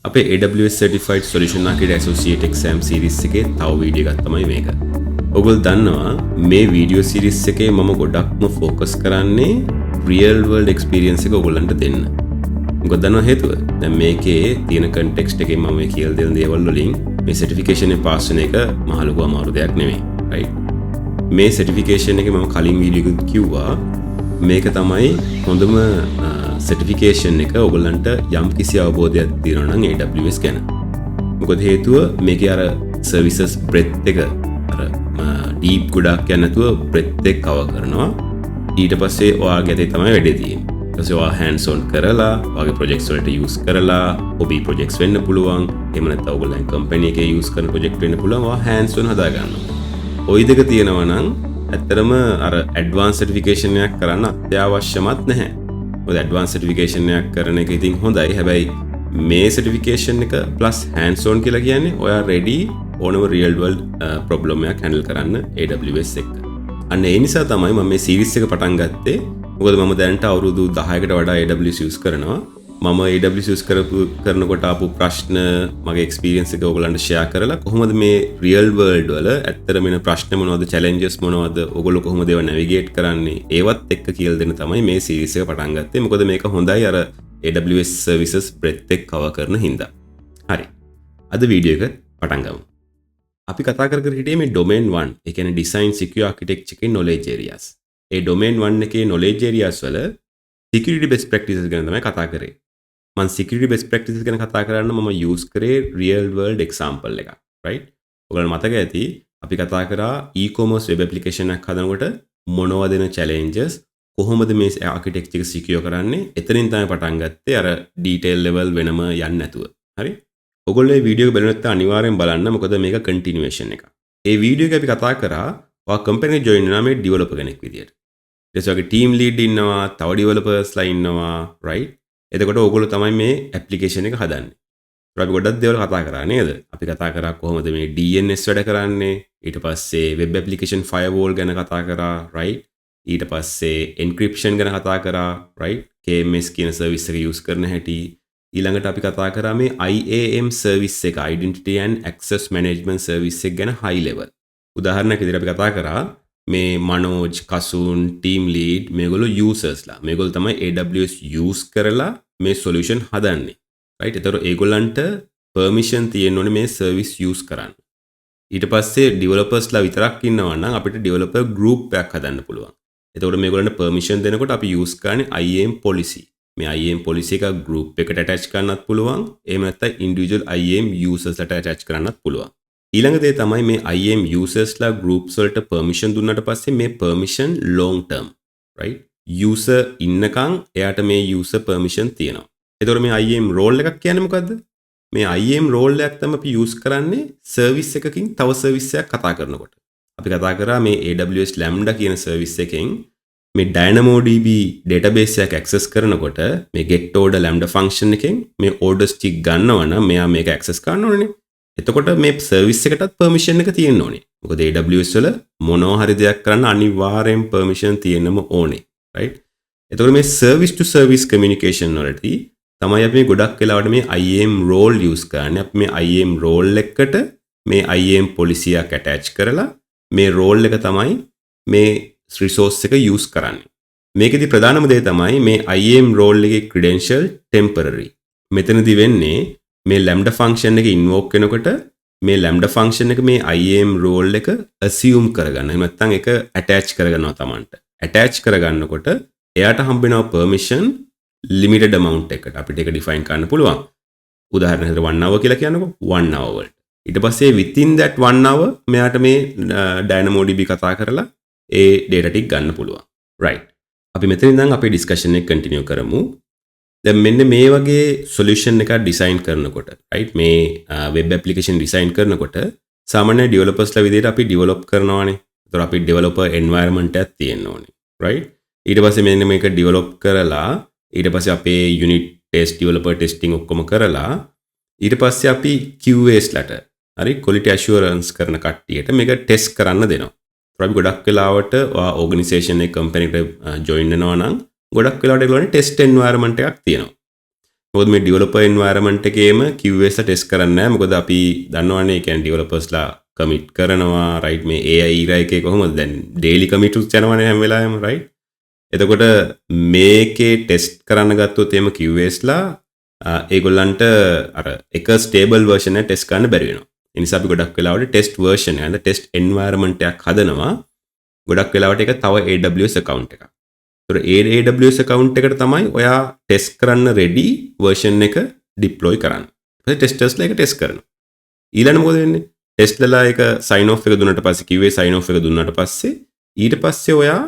අපේ AWS Certified Solution Architect Associate Exam Series එකේ තව වීඩියෝ එකක් තමයි මේක. ඔයගොල්ලෝ දන්නවා මේ වීඩියෝ series එකේ මම ගොඩක්ම focus කරන්නේ real world experience එක ඔයගොල්ලන්ට දෙන්න. මොකද දන්නව හේතුව? දැන් මේකේ තියෙන context එකේ මම මේ කියලා දෙන දේවල් වලින් මේ certification එක pass වෙන එක මහ ලොකු අමාරු දෙයක් නෙමෙයි. right? මේ certification එකේ මම කලින් වීඩියෝ එකක කිව්වා මේක තමයි හොඳම certification එක ඔයගොල්ලන්ට යම් කිසි අවබෝධයක් තියෙනවා නම් AWS ගැන. මොකද හේතුව මේකේ අර services breadth එක අර deep ගොඩක් යන්නේ නැතුව breadth එක cover කරනවා. ඊට පස්සේ ඔයාගේ අතේ තමයි වැඩේ තියෙන්නේ. ඊට පස්සේ ඔයා hands on කරලා ඔයාගේ projects වලට use කරලා hobby projects වෙන්න පුළුවන්. එහෙම නැත්නම් ඔයගොල්ලන් company එකේ use කරන project වෙන්න පුළුවන්. ඔයා hands on හදා ගන්නවා. ওই දෙක තියෙනවා නම් ඇත්තරම අර ඇඩ්වාන්ස් සර්ටිෆිකේෂන් එකක් කරන්න අත්‍යවශ්‍යමත් නැහැ. මොකද ඇඩ්වාන්ස් සර්ටිෆිකේෂන් එකක් කරන එක ඉතින් හොඳයි. හැබැයි මේ සර්ටිෆිකේෂන් එක ප්ලස් hands on කියලා කියන්නේ ඔයා ready ඕනම real world problem එකක් handle කරන්න AWS එක. අන්න ඒ නිසා තමයි මම මේ series එක පටන් ගත්තේ. මොකද මම දැනට අවුරුදු 10කට වඩා AWS use කරනවා. මම AWS use කරනකොට ආපු ප්‍රශ්න මගේ experience එක ඔයගලන්ට share කරලා කොහොමද මේ real world වල ඇත්තටම එන ප්‍රශ්න මොනවද challenges මොනවද ඔයගොල්ලෝ කොහොමද ඒවා navigate කරන්නේ ඒවත් එක්ක කියලා දෙන්න තමයි මේ series එක පටන් ගත්තේ. මොකද මේක හොඳයි අර AWS services breadth එක cover කරන හින්දා. හරි. අද වීඩියෝ එක පටන් ගමු. අපි කතා කර හිටියේ මේ domain 1 ඒ කියන්නේ design secure architecture එකේ knowledge areas. ඒ domain 1 එකේ knowledge areas වල security best practices ගැන තමයි කතා කරේ. මම security best practices ගැන කතා කරන්න මම use කරේ real world example එකක්. right? ඔයගොල්ලෝ මතක ඇති අපි කතා කරා e-commerce web application එකක් හදනකොට මොනවද වෙන challenges කොහොමද මේ architecture එක secure කරන්නේ? එතනින් තමයි පටන් ගත්තේ අර detail level වෙනම යන්නේ නැතුව. හරි? ඔයගොල්ලෝ මේ වීඩියෝ එක බලනත් අනිවාර්යෙන් බලන්න මොකද මේක continuation එකක්. ඒ වීඩියෝ එක අපි කතා කරා ඔයා company එක join වෙනා මේ developer කෙනෙක් විදියට. ඊට පස්සේ team lead ඉන්නවා, තව developers ලා ඉන්නවා, right? එතකොට ඕගොල්ලෝ තමයි මේ ඇප්ලිකේෂන් එක හදන්නේ. ඒක අපි ගොඩක් දේවල් කතා කරා නේද? අපි කතා කරා කොහොමද මේ DNS වැඩ කරන්නේ. ඊට පස්සේ web application firewall ගැන කතා කරා, right? ඊට පස්සේ encryption ගැන කතා කරා, right? KMS කියන service එක use කරන හැටි. ඊළඟට අපි කතා කරා මේ IAM service එක, identity and access management service එක ගැන high level. උදාහරණයක් විදිහට අපි කතා කරා මේ මනෝජ් කසුන් ටීම් ලීඩ් මේගොල්ලෝ යූසර්ස්ලා මේගොල්ලෝ තමයි AWS use කරලා මේ solution හදන්නේ right ඒතකොට ඒගොල්ලන්ට permission තියෙන්න ඕනේ මේ service use කරන්න ඊට පස්සේ developersලා විතරක් ඉන්නවා නම් අපිට developer group එකක් හදන්න පුළුවන් ඒතකොට මේගොල්ලන්ට permission දෙනකොට අපි use කරන්නේ IAM policy මේ IAM policy එක group එකට attach කරන්නත් පුළුවන් එහෙම නැත්නම් individual IAM usersලාට attach කරන්නත් පුළුවන් ඊළඟ දේ තමයි මේ IAM usersලා groups වලට permission දුන්නාට පස්සේ මේ permission long term right user ඉන්නකම් එයාට මේ user permission තියෙනවා. ඒතකොට මේ IAM role එකක් කියන්නේ මොකද්ද? මේ IAM role එකක් තමයි අපි use කරන්නේ service එකකින් තව service එකක් කතා කරනකොට. අපි කතා කරා මේ AWS Lambda කියන service එකෙන් මේ DynamoDB database එක access කරනකොට මේ get order Lambda function එකෙන් මේ orders ටික ගන්නවා නම් මෙයා මේක access කරන්න ඕනේ. එතකොට මේ සර්විස් එකටත් permission එක තියෙන්න ඕනේ. මොකද AWS වල මොනවා හරි දෙයක් කරන්න අනිවාර්යෙන් permission තියෙන්නම ඕනේ. right? එතකොට මේ service to service communication වලදී තමයි අපි ගොඩක් වෙලාවට මේ IAM role use කරන්නේ. අපි මේ IAM role එකට මේ IAM policy එක attach කරලා මේ role එක තමයි මේ resource එක use කරන්නේ. මේකෙදි ප්‍රධානම දේ තමයි මේ IAM role එකේ credential temporary. මෙතනදි වෙන්නේ මේ lambda function එක invoke වෙනකොට මේ lambda function එක මේ IAM role එක assume කරගන්න. එහෙම නැත්නම් ඒක attach කරගන්නවා Tamanට. attach කරගන්නකොට එයාට හම්බ වෙනවා permission limited amount එකකට. අපිට ඒක define කරන්න පුළුවන්. උදාහරණයක් 1 hour කියලා කියනකො 1 hour වලට. ඊට පස්සේ within that 1 hour මෙයාට මේ DynamoDB කතා කරලා ඒ data ටික ගන්න පුළුවන්. right. අපි මෙතන ඉඳන් අපේ discussion එක continue කරමු. දැන් මෙන්න මේ වගේ solution එකක් design කරනකොට right මේ web application design කරනකොට සාමාන්‍ය developers ලා විදිහට අපි develop කරනවානේ. ඒතර අපි developer environment එකක් තියෙන්න ඕනේ. right? ඊට පස්සේ මෙන්න මේක develop කරලා ඊට පස්සේ අපේ unit test developer testing ඔක්කොම කරලා ඊට පස්සේ අපි QAs ලාට හරි quality assurance කරන කට්ටියට මේක test කරන්න දෙනවා. ඒතර අපි ගොඩක් වෙලාවට organization එක company එකට join වෙනවා නම් ගොඩක් වෙලාවට ඒගොල්ලන්ට test environment එකක් තියෙනවා. මොකද මේ ඩෙවලොපර් එන්වයරන්මන්ට් එකේම QS ටෙස්ට් කරන්නේ නැහැ. මොකද අපි දන්නවනේ ඒ කියන්නේ ඩෙවලොපර්ස්ලා කමිට් කරනවා රයිට් මේ AI ඊරා එකේ කොහොමද දැන් ඩේලි කමිට්ස් යනවනේ හැම වෙලාවෙම රයිට්. එතකොට මේකේ ටෙස්ට් කරන්න ගත්තොත් එහෙම QSලා ඒගොල්ලන්ට අර එක ස්ටේබල් වර්ෂන් එක ටෙස්ට් කරන්න බැරි වෙනවා. ඒ නිසා අපි ගොඩක් වෙලාවට ටෙස්ට් වර්ෂන් එක and ටෙස්ට් එන්වයරන්මන්ට් එකක් හදනවා. ගොඩක් වෙලාවට ඒක තව AWS account එකක්. ඒතර ඒ AWS account එකට තමයි ඔයා ටෙස්ට් කරන්න රෙඩි වර්ෂන් එක ඩිප්ලොයි කරන්න. ඊට පස්සේ ටෙස්ටර්ස්ලා ඒක ටෙස්ට් කරනවා. ඊළඟ මොකද වෙන්නේ? ටෙස්ට්ලලා ඒක sign off එක දුන්නාට පස්සේ QA sign off එක දුන්නාට පස්සේ ඊට පස්සේ ඔයා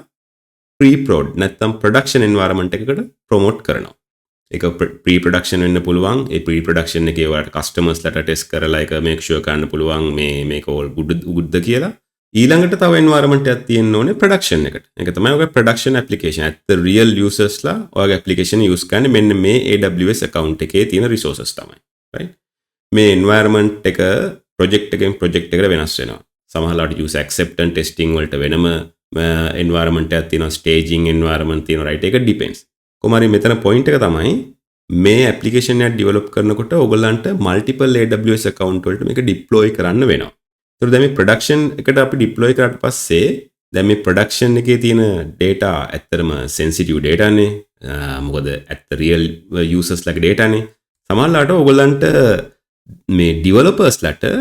pre-prod නැත්නම් production environment එකකට promote කරනවා. ඒක pre-production වෙන්න පුළුවන්. ඒ pre-production එකේ ඔයාලට customers ලට ටෙස්ට් කරලා ඒක make sure කරන්න පුළුවන් මේක all good කියලා. ඊළඟට තව environment එකක් තියෙන්න ඕනේ production එකට. ඒක තමයි ඔයගේ production application. at the real users ලා ඔයගේ application use කරන්නේ මෙන්න මේ AWS account එකේ තියෙන resources තමයි. right? මේ environment එක project එකෙන් project එකට වෙනස් වෙනවා. සමහරවිට user acceptance testing වලට වෙනම environment එකක් තියෙනවා, staging environment තියෙනවා, right? ඒක depends. කොහොමරි මෙතන point එක තමයි මේ application එක develop කරනකොට ඔයගොල්ලන්ට multiple AWS account වලට මේක deploy කරන්න වෙනවා. ඒතර දැන් මේ production එකට අපි deploy කරාට පස්සේ දැන් මේ production එකේ තියෙන data ඇත්තටම sensitive data නේ. මොකද at the real users ලගේ data නේ. සමහරවිට ඔයගොල්ලන්ට මේ developers ලට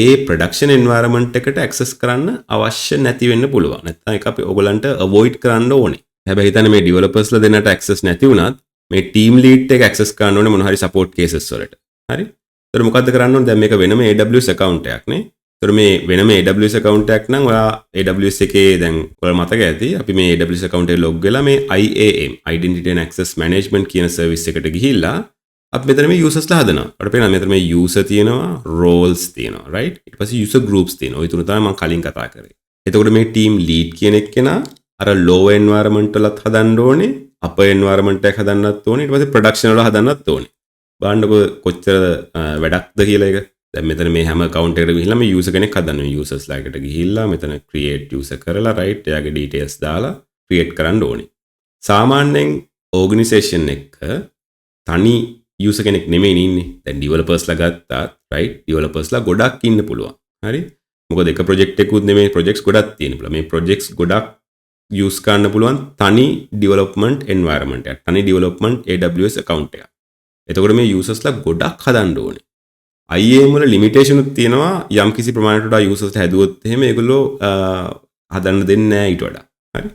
ඒ production environment එකට access කරන්න අවශ්‍ය නැති වෙන්න පුළුවන්. නැත්නම් ඒක අපි ඔයගොල්ලන්ට avoid කරන්න ඕනේ. හැබැයි හිතන්න මේ developers ලා දෙන්නට access නැති වුණත් මේ team lead එක access කරන්න ඕනේ මොන හරි support cases වලට. හරි? ඒතර මොකද්ද කරන්න ඕනේ? දැන් මේක වෙනම AWS account එකක් නේ. ඒතර මේ වෙනම AWS account එකක් නම් ඔයා AWS එකේ දැන් ඔයාලා මතක ඇති අපි මේ AWS account එකේ log වෙලා මේ IAM Identity and Access Management කියන service එකට ගිහිල්ලා අපි මෙතන මේ users ලා හදනවා. අපිට පේනවා මෙතන මේ user තියෙනවා, roles තියෙනවා, right? ඊට පස්සේ user groups තියෙනවා. ওই තුන තමයි මම කලින් කතා කරේ. එතකොට මේ team lead කියන එක්කෙනා අර low environment වලත් හදන්න ඕනේ, upper environment එකක් හදන්නත් ඕනේ, ඊට පස්සේ production වල හදන්නත් ඕනේ. බලන්නකො කොච්චර වැඩක්ද කියලා ඒක. දැන් මෙතන මේ හැම account එකකට ගිහිල්ලා මේ user කෙනෙක් හදන්න ඕනේ. users ලා එකට ගිහිල්ලා මෙතන create user කරලා right එයාගේ details දාලා create කරන්න ඕනේ. සාමාන්‍යයෙන් organization එක තනි user කෙනෙක් නෙමෙයි ඉන්නේ. දැන් developers ලා ගත්තාත් right developers ලා ගොඩක් ඉන්න පුළුවන්. හරි? මොකද එක project එකකුත් නෙමෙයි projects ගොඩක් තියෙන පුළුවන්. මේ projects ගොඩක් use කරන්න පුළුවන් තනි development environment එකක්. තනි development AWS account එකක්. එතකොට මේ users ලා ගොඩක් හදන්න ඕනේ. IAM වල limitation උත් තියෙනවා යම් කිසි ප්‍රමාණයකට users හැදුවොත් එහෙම ඒගොල්ලෝ හදන්න දෙන්නේ නැහැ ඊට වඩා. හරි?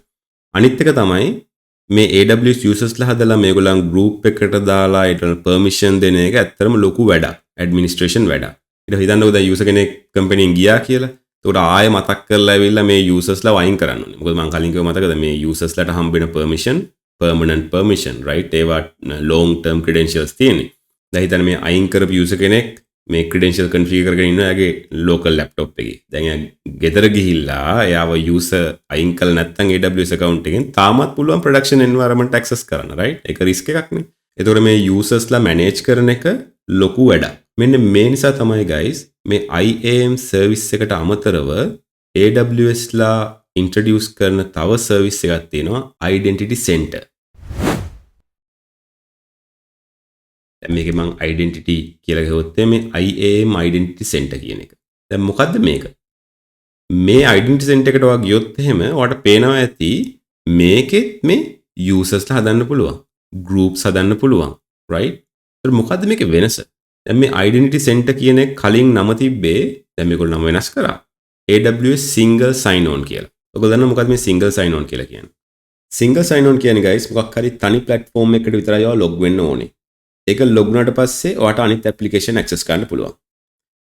අනිත් එක තමයි මේ AWS users ලා හදලා මේගොල්ලන් group එකකට දාලා ඒට permission දෙන එක ඇත්තටම ලොකු වැඩක්. administration වැඩක්. ඊට හිතන්නකෝ දැන් user කෙනෙක් company එකෙන් ගියා කියලා. ඒකට ආයෙ මතක් කරලා ඇවිල්ලා මේ users ලා වයින් කරන්න ඕනේ. මොකද මම කලින් කිව්ව මතකද මේ users ලාට හම්බෙන permission permanent permission right ඒවා long term credentials තියෙන්නේ. දැන් හිතන්න මේ අයින් කරපු user කෙනෙක් මේ credential configure කරගෙන ඉන්නවා එයාගේ local laptop එකේ. දැන් එයා ගෙදර ගිහිල්ලා එයාව user අයින් කළා නැත්නම් AWS account එකෙන් තාමත් පුළුවන් production environment access කරන්න right? ඒක risk එකක් නේ. ඒතකොට මේ users ලා manage කරන එක ලොකු වැඩක්. මෙන්න මේ නිසා තමයි guys මේ IAM service එකට අමතරව AWS ලා introduce කරන තව service එකක් තියෙනවා identity center. මේක මං identity කියලා ගහුවොත් මේ IAM identity center කියන එක. දැන් මොකද්ද මේක? මේ identity center එකට ඔයා ගියොත් එහෙම ඔයාට පේනවා ඇති මේකෙත් මේ users ලා හදන්න පුළුවන්. groups හදන්න පුළුවන්. right? ඒත් මොකද්ද මේකේ වෙනස? දැන් මේ identity center කියන එක කලින් නම තිබ්බේ දැන් මේගොල්ලෝ නම වෙනස් කරා. AWS single sign on කියලා. ඔයගොල්ලෝ දන්නවා මොකද්ද මේ single sign on කියලා කියන්නේ? single sign on කියන්නේ guys මොකක් හරි තනි platform එකකට විතරයි ඔයා log වෙන්න ඕනේ. ඒක log වුණාට පස්සේ ඔයාට අනිත් application access කරන්න පුළුවන්.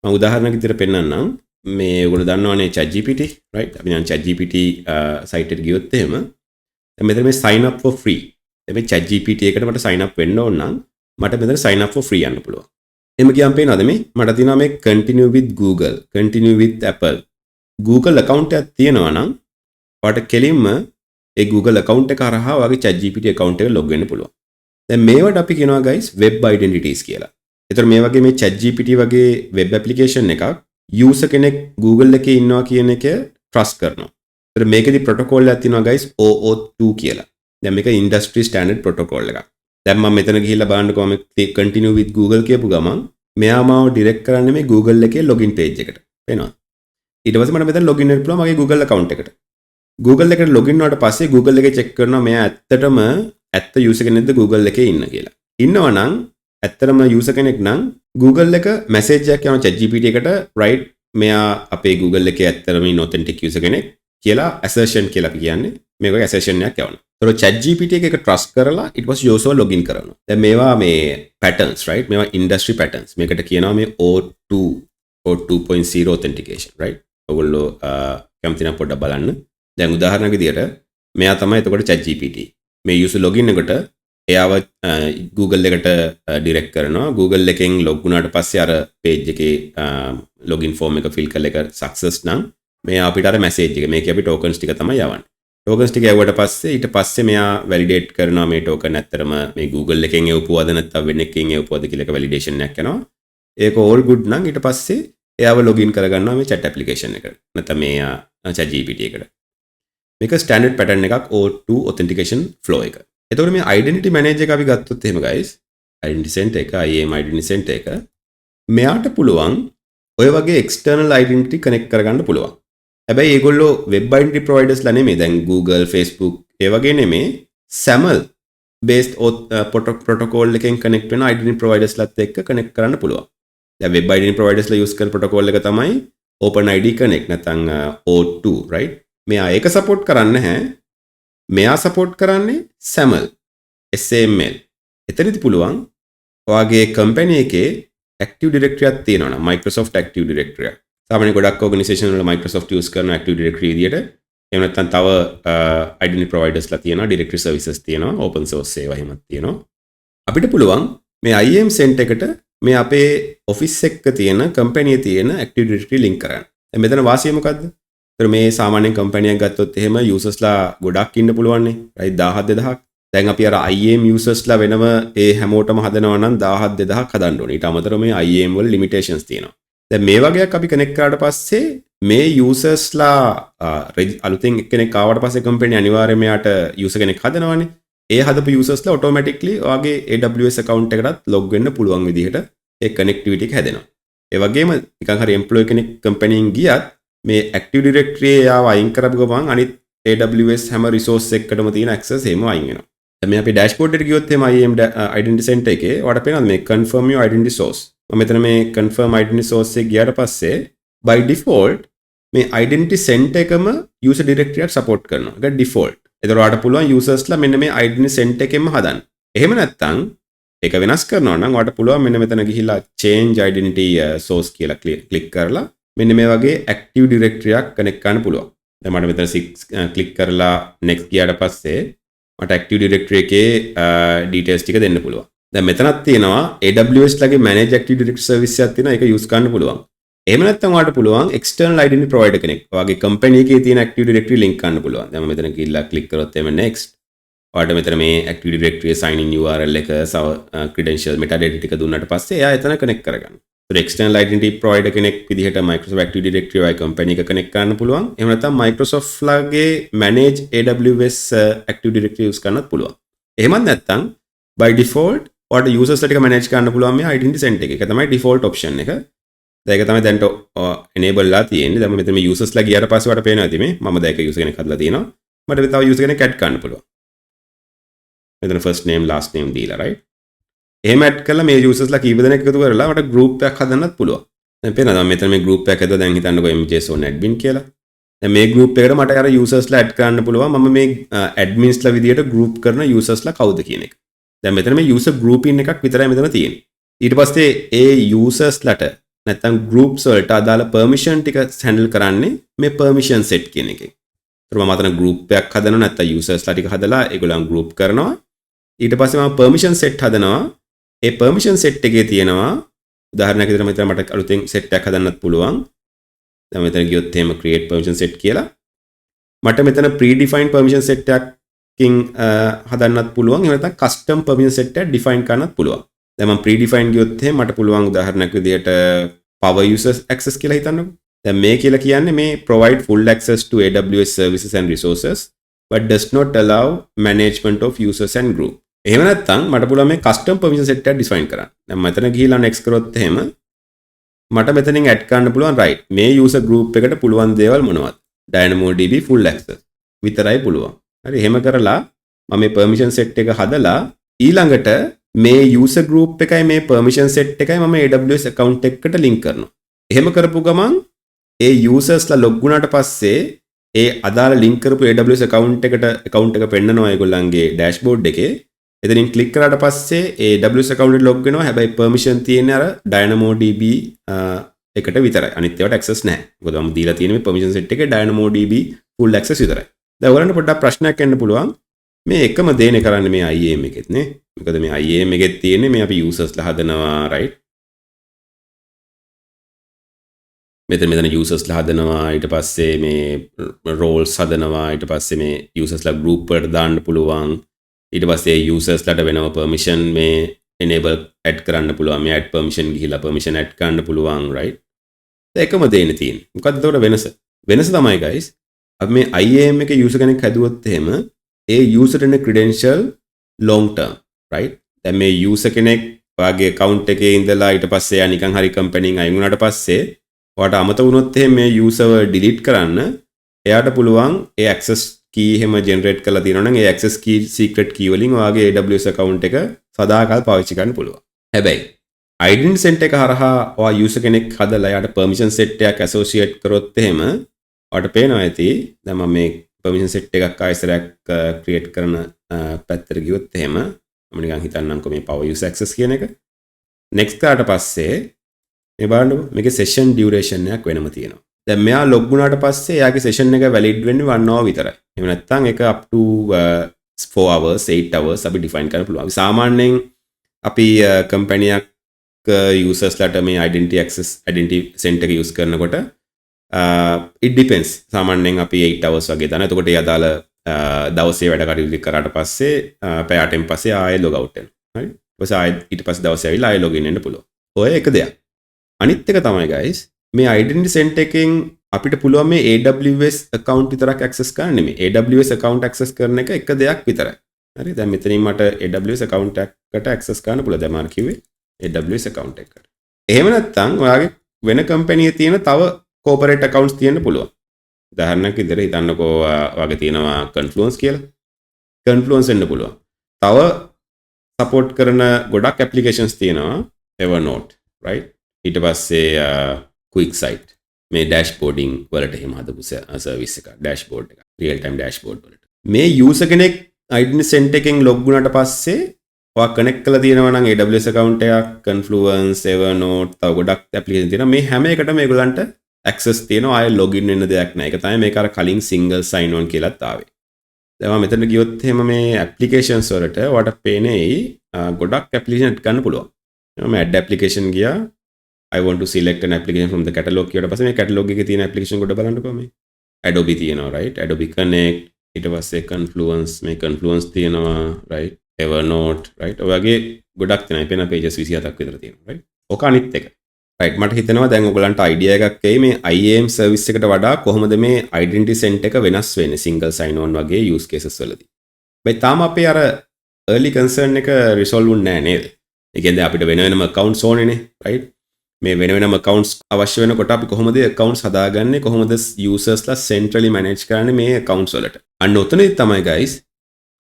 මම උදාහරණයක් විදිහට පෙන්නන්නම්. මේ ඔයගොල්ලෝ දන්නවනේ ChatGPT right? අපි දැන් ChatGPT site එකට ගියොත් එහෙම දැන් මෙතන මේ sign up for free. දැන් මේ ChatGPT එකට මට sign up වෙන්න ඕන නම් මට මෙතන sign up for free යන්න පුළුවන්. එහෙම කියන් පේනවද මේ? මට තියෙනවා මේ continue with Google, continue with Apple. Google account එකක් තියෙනවා නම් ඔයාට කෙලින්ම ඒ Google account එක හරහා ඔයාගේ ChatGPT account එක log වෙන්න පුළුවන්. දැන් මේවට අපි කියනවා guys web identities කියලා. ඒතර මේ වගේ මේ ChatGPT වගේ web application එකක් user කෙනෙක් Google එකේ ඉන්නවා කියන එක trust කරනවා. ඒතර මේකෙදි protocol එකක් තියෙනවා guys OAuth 2 කියලා. දැන් මේක industry standard protocol එකක්. දැන් මම මෙතන ගිහිල්ලා බලන්නකො මම continue with Google කියපු ගමන් මෙයා මාව ඩිරෙක්ට් කරන්නේ මේ Google එකේ login page එකට. පේනවද? ඊට පස්සේ මට මෙතන login වෙන්න පුළුවන් මගේ Google account එකට. Google එකට login වුණාට පස්සේ Google එකේ check කරනවා මෙයා ඇත්තටම ඇත්ත user කෙනෙක්ද Google එකේ ඉන්න කියලා. ඉන්නවා නම් ඇත්තටම user කෙනෙක් නම් Google එක message එකක් යනවා ChatGPT එකට right මෙයා අපේ Google එකේ ඇත්තටම ඉන්න authentic user කෙනෙක් කියලා assertion කියලා අපි කියන්නේ. මේක assertion එකක් යවනවා. ඒතකොට ChatGPT එක trust කරලා ඊට පස්සේ යෝසෝ login කරනවා. දැන් මේවා මේ patterns right මේවා industry patterns. මේකට කියනවා මේ O2 or 2.0 authentication right. ඔයගොල්ලෝ කැමති නම් පොඩ්ඩක් බලන්න. දැන් උදාහරණයක් විදියට මෙයා තමයි එතකොට ChatGPT. මේ user login එකට එයාව Google එකට direct කරනවා. Google එකෙන් log වුණාට පස්සේ අර page එකේ login form එක fill කරලා එක success නම් මෙයා අපිට අර message එක මේකේ අපි tokens ටික තමයි යවන්නේ. tokens ටික යවුවට පස්සේ ඊට පස්සේ මෙයා validate කරනවා මේ token ඇත්තටම මේ Google එකෙන් එවපුවද නැත්නම් වෙන එකකින් එවපුවද කියලා එක validation එකක් යනවා. ඒක all good නම් ඊට පස්සේ එයාව login කරගන්නවා මේ chat application එකට. නැත්නම් මේ ChatGPT එකට. මේක standard pattern එකක් O2 authentication flow එක. එතකොට මේ identity manager එක අපි ගත්තොත් එහෙම guys identity center එක IAM identity center එක මෙයාට පුළුවන් ඔය වගේ external identity connect කරගන්න පුළුවන්. හැබැයි ඒගොල්ලෝ web identity providers ලා නෙමෙයි දැන් Google Facebook ඒ වගේ නෙමෙයි SAML based protocol එකෙන් connect වෙන identity providers ලාත් එක්ක connect කරන්න පුළුවන්. දැන් web identity providers ලා use කරන protocol එක තමයි OpenID Connect නැත්නම් O2 right. මෙයා ඒක support කරන්නේ නැහැ. මෙයා support කරන්නේ SAML SAML. එතනදි පුළුවන් ඔයාගේ company එකේ Active Directory එකක් තියෙනවා නම් Microsoft Active Directory එක. සාමාන්‍යයෙන් ගොඩක් organization වල Microsoft use කරන Active Directory විදියට එහෙම නැත්නම් තව identity providers ලා තියෙනවා directory services තියෙනවා open source ඒවා එහෙමත් තියෙනවා. අපිට පුළුවන් මේ IAM center එකට මේ අපේ office එකක තියෙන company එකේ තියෙන Active Directory link කරන්න. දැන් මෙතන වාසිය මොකද්ද? මේ සාමාන්‍යයෙන් කම්පැනි එකක් ගත්තොත් එහෙම users ලා ගොඩක් ඉන්න පුළුවන් නේ. right 1000 2000ක්. දැන් අපි අර IAM users ලා වෙනම ඒ හැමෝටම හදනවා නම් 1000 2000ක් හදන්න ඕනේ. ඊට අමතරව මේ IAM වල limitations තියෙනවා. දැන් මේ වගේක් අපි connect කරාට පස්සේ මේ users ලා අලුතෙන් කෙනෙක් ආවට පස්සේ කම්පැනි අනිවාර්යයෙන්ම යාට user කෙනෙක් හදනවානේ. ඒ හදපු users ලා automatically ඔයාගේ AWS account එකටත් log වෙන්න පුළුවන් විදිහට ඒ connectivity එක හැදෙනවා. ඒ වගේම නිකන් හරි employee කෙනෙක් කම්පැනිෙන් ගියත් මේ Active Directory එකව අයින් කරපු ගමන් අනිත් AWS හැම resource එකකටම තියෙන access එහෙම අයින් වෙනවා. දැන් මේ අපි dashboard එකට ගියොත් එහෙම IAM identity center එකේ ඔයාලට පේනවද මේ confirm your identity source. මම මෙතන මේ confirm identity source එක ගියාට පස්සේ by default මේ identity center එකම user directory එක support කරනවා. ඒක default. ඒතර ඔයාලට පුළුවන් users ලා මෙන්න මේ identity center එකෙන්ම හදන්න. එහෙම නැත්නම් ඒක වෙනස් කරනවා නම් ඔයාලට පුළුවන් මෙන්න මෙතන ගිහිල්ලා change identity source කියලා click කරලා මෙන්න මේ වගේ Active Directory එකක් connect කරන්න පුළුවන්. දැන් මට මෙතන 6 click කරලා next ගියාට පස්සේ මට Active Directory එකේ details ටික දෙන්න පුළුවන්. දැන් මෙතනක් තියෙනවා AWS ලගේ manage Active Directory service එකක් තියෙනවා. ඒක use කරන්න පුළුවන්. එහෙම නැත්නම් ඔයාලට පුළුවන් external identity provider කෙනෙක්. ඔයාගේ company එකේ තියෙන Active Directory link කරන්න පුළුවන්. දැන් මම මෙතන ගිහිල්ලා click කරොත් එමෙ next. ඔයාලට මෙතන මේ Active Directory sign in URL එක credential metadata ටික දුන්නාට පස්සේ එයා එතන connect කරගන්න. external identity provider කෙනෙක් විදිහට Microsoft Active Directory වයි company එක connect කරන්න පුළුවන්. එහෙම නැත්නම් Microsoft ලගේ manage AWS Active Directory use කරන්නත් පුළුවන්. එහෙමත් නැත්නම් by default ඔයාලට users ටික manage කරන්න පුළුවන් මේ identity center එකේ. ඒක තමයි default option එක. දැන් ඒක තමයි දැන්ට enable ලා තියෙන්නේ. දැන් මෙතන මේ users ලා ගියාට පස්සේ ඔයාලට පේනවා ඉතින් මම දැන් එක user කෙනෙක් හදලා තියෙනවා. මට තව user කෙනෙක් add කරන්න පුළුවන්. මෙතන first name last name දීලා right. එහෙම ඇඩ් කරලා මේ users ලා කීප දෙනෙක් එකතු කරලා මට group එකක් හදන්නත් පුළුවන්. දැන් පේනවද මෙතන මේ group එකක් හදුවා දැන් හිතන්නකෝ MJ Zone admin කියලා. දැන් මේ group එකට මට අර users ලා ඇඩ් කරන්න පුළුවන්. මම මේ admins ලා විදියට group කරන users ලා කවුද කියන එක. දැන් මෙතන මේ user grouping එකක් විතරයි මෙතන තියෙන්නේ. ඊට පස්සේ ඒ users ලාට නැත්නම් groups වලට අදාළ permission ටික handle කරන්නේ මේ permission set කියන එකෙන්. ඒතර මම අතන group එකක් හදනවා නැත්නම් users ලා ටික හදලා ඒගොල්ලන් group කරනවා. ඊට පස්සේ මම permission set හදනවා. ඒ permission set එකේ තියෙනවා උදාහරණයක් විදිහට මෙතන මට අලුතෙන් set එකක් හදන්නත් පුළුවන්. දැන් මෙතන ගියොත් එහෙම create permission set කියලා මට මෙතන predefined permission set එකකින් හදන්නත් පුළුවන්. එහෙම නැත්නම් custom permission set එකක් define කරන්නත් පුළුවන්. දැන් මම predefined ගියොත් එහෙම මට පුළුවන් උදාහරණයක් විදිහට power users access කියලා හිතන්නකෝ. දැන් මේ කියලා කියන්නේ මේ provide full access to AWS services and resources but does not allow management of users and group. එහෙම නැත්නම් මට පුළුවන් මේ custom permission set එකක් define කරන්න. දැන් මෙතන ගිහිලා next කරොත් එහෙම මට මෙතනින් add කරන්න පුළුවන් right මේ user group එකට පුළුවන් දේවල් මොනවද? DynamoDB full access විතරයි පුළුවන්. හරි එහෙම කරලා මම මේ permission set එක හදලා ඊළඟට මේ user group එකයි මේ permission set එකයි මම AWS account එකකට link කරනවා. එහෙම කරපු ගමන් ඒ usersලා log වුණාට පස්සේ ඒ අදාළ link කරපු AWS account එක පෙන්නනවා ඒගොල්ලන්ගේ dashboard එකේ. එතනින් click කරාට පස්සේ ඒ AWS account එකට log වෙනවා. හැබැයි permission තියෙන්නේ අර DynamoDB එකට විතරයි. අනිත් ඒවාට access නැහැ. මොකද මම දීලා තියෙන මේ permission set එකේ DynamoDB full access විතරයි. දැන් ඔයගලන්ට පොඩ්ඩක් ප්‍රශ්නයක් එන්න පුළුවන්. මේ එකම දේනේ කරන්නේ මේ IAM එකෙත් නේ. මොකද මේ IAM එකෙත් තියෙන්නේ මේ අපි usersලා හදනවා right. මෙතන usersලා හදනවා ඊට පස්සේ මේ roles හදනවා ඊට පස්සේ මේ usersලා group වලට දාන්න පුළුවන්. ඊට පස්සේ usersලාට වෙනම permission මේ enable add කරන්න පුළුවන්. මේ add permission ගිහිලා permission add කරන්න පුළුවන් right. ඒකම දෙන්නේ තියෙන්නේ. මොකද්ද ඒතකොට වෙනස? වෙනස තමයි guys. අපි මේ IAM එකේ user කෙනෙක් හැදුවොත් එහෙම ඒ user දෙන credential long term right. දැන් මේ user කෙනෙක් ඔයාගේ account එකේ ඉඳලා ඊට පස්සේ යා නිකන් හරි company එකෙන් අයින් වුණාට පස්සේ ඔයාට අමතක වුණොත් එහෙම මේ user delete කරන්න එයාට පුළුවන් ඒ access key එහෙම generate කරලා තියෙනවා නම් ඒ access key secret key වලින් ඔයාගේ AWS account එක සදාකාල පාවිච්චි කරන්න පුළුවන්. හැබැයි identity set එක හරහා ඔයා user කෙනෙක් හදලා එයාට permission set එකක් associate කරොත් එහෙම ඔයාට පේනවා ඇති දැන් මම මේ permission set එකක් ආයෙසරයක් create කරන පැත්තට ගියොත් එහෙම මම නිකන් හිතන්නම්කෝ මේ power user access කියන එක next කරාට පස්සේ මේ බලන්නකො මේකේ session duration එකක් වෙනම තියෙනවා. දැන් මෙයා log වුණාට පස්සේ එයාගේ session එක valid වෙන්නේ 1 hour විතරයි. එහෙම නැත්නම් ඒක up to 4 hours 8 hours අපි define කරන්න පුළුවන්. සාමාන්‍යයෙන් අපි company එකක් usersලාට මේ identity center එක use කරනකොට it depends. සාමාන්‍යයෙන් අපි 8 hours වගේ දාන. එතකොට ඒ අදාළ දවසේ වැඩ කටයුතු කරාට පස්සේ පැය 8න් පස්සේ ආයෙ log out වෙනවා. හරි. ඊපස්සේ ආයෙ ඊට පස්සේ දවසේ ආවිලා ආයෙ login වෙන්න පුළුවන්. ඔය එක දෙයක්. අනිත් එක තමයි guys මේ identity center එකෙන් අපිට පුළුවන් මේ AWS account විතරක් access කරන්න නෙමෙයි. AWS account access කරන එක දෙයක් විතරයි. හරි. දැන් මෙතනින් මට AWS account එකකට access කරන්න පුළුවන්. දැන් මම කිව්වේ AWS account එකකට. එහෙම නැත්නම් ඔයාගේ වෙන company එකේ තියෙන තව corporate accounts තියෙන්න පුළුවන්. උදාහරණයක් විදිහට හිතන්නකෝ ඔයාගේ තියෙනවා Confluence කියලා. Confluence වෙන්න පුළුවන්. තව support කරන ගොඩක් applications තියෙනවා Evernote right. ඊට පස්සේ QuickSight මේ dashboarding වලට එහෙම හදපු service එක dashboard එක real time dashboard වලට මේ user කෙනෙක් identity center එකෙන් log වුණාට පස්සේ ඔයා connect කරලා තියෙනවා නම් AWS account එකක් Confluence Evernote තව ගොඩක් application තියෙනවා මේ හැම එකටම මේගොල්ලන්ට access තියෙනවා ආයෙ login වෙන්න දෙයක් නැහැ ඒක තමයි මේක අර කලින් single sign on කියලාත් ආවේ දැන් මම මෙතන ගියොත් එහෙම මේ applications වලට ඔයාට පේන්නේ ගොඩක් application ගන්න පුළුවන් මම add application ගියා I want to select an application from the catalog කියවට පස්සේ මේ catalog එකේ තියෙන application කොට බලන්නකෝ මේ Adobe තියෙනවා right Adobe Connect ඊට පස්සේ Confluence තියෙනවා right Evernote right ඔයගේ ගොඩක් තියෙනවා පේන pages 27ක් විතර තියෙනවා right ඔක අනිත් එක right මට හිතෙනවා දැන් ඔයගලන්ට idea එකක් එයි මේ IAM service එකට වඩා කොහොමද මේ identity center එක වෙනස් වෙන්නේ single sign on වගේ use cases වලදී බයි තාම අපේ අර early concern එක resolve වුන්නේ නැහැ නේද ඒ කියන්නේ අපිට වෙන වෙනම accounts ඕනේනේ right මේ වෙන වෙනම accounts අවශ්‍ය වෙනකොට අපි කොහොමද accounts හදාගන්නේ කොහොමද usersලා centrally manage කරන්නේ මේ accounts වලට අන්න ඔතනදී තමයි guys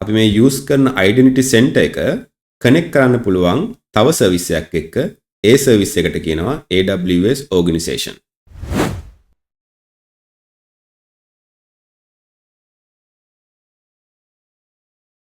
අපි මේ use කරන identity center එක connect කරන්න පුළුවන් තව service එකක් එක්ක ඒ service එකට කියනවා AWS organization